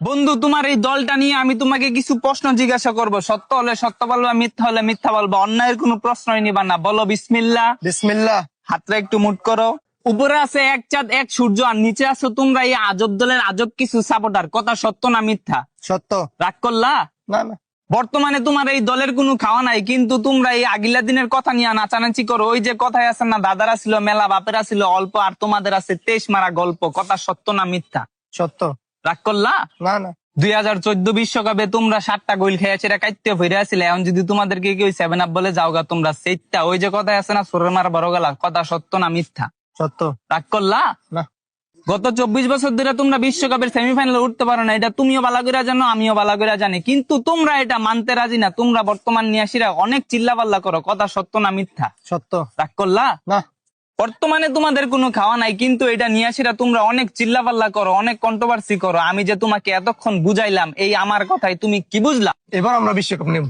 বন্ধু, তোমার এই দলটা নিয়ে আমি তোমাকে কিছু প্রশ্ন জিজ্ঞাসা করব। সত্য হলে সত্য বলবা, মিথ্যা হলে মিথ্যা বলবা। অন্যায়ের কোনো প্রশ্নই নিবা না। বলো বিসমিল্লাহ। বিসমিল্লাহ। হাতটা একটু মুট করো। উপরে আছে এক চাঁদ এক সূর্য, আর নিচে আছো তোমরা এই আজব দলের আজব কিছু সাপোর্টার। কথা সত্য না মিথ্যা? সত্য। রাগ করলা? না না। বর্তমানে তোমার এই দলের কোনো খাওয়া নাই, কিন্তু তোমরা এই আগিলা দিনের কথা নিয়ে নাচানাচি করো। ওই যে কথায় আছে না, দাদারা ছিল মেলা, বাপেরা ছিল অল্প, আর তোমাদের আছে 23 মারা গল্প। কথা সত্য না মিথ্যা? সত্য। রাগ করলা? না না। 2014 বিশ্বকাপে তোমরা 7টা গোল খেয়েছে, এটা কাইতে ফিরে আসলে। এখন যদি তোমাদেরকে কেউ 7 আপ বলে যাওগা তোমরা সেইটা, ওই যে কথা আছে না, সোরের মার বড় গলা। কথা সত্য না মিথ্যা? সত্য। রাগ করলা? না। গত 24 বছর ধরে তোমরা বিশ্বকাপের সেমিফাইনালে উঠতে পারো না, এটা তুমিও ভালো করে জানো, আমিও ভালো করে জানি। কিন্তু তোমরা এটা মানতে রাজি না। তোমরা বর্তমান নিয়াসীরা অনেক চিল্লাপাল্লা করো। কথা সত্য না মিথ্যা? সত্য। রাগ করলা? না। বর্তমানে তোমাদের কোনো খাওয়া নাই, কিন্তু এটা নিয়াসীরা তোমরা অনেক চিল্লাপাল্লা করো, অনেক কন্ট্রোভার্সি করো। আমি যে তোমাকে এতক্ষণ বুঝাইলাম, এই আমার কথাই তুমি কি বুঝলা? এবার আমরা বিশ্বকাপ নেব।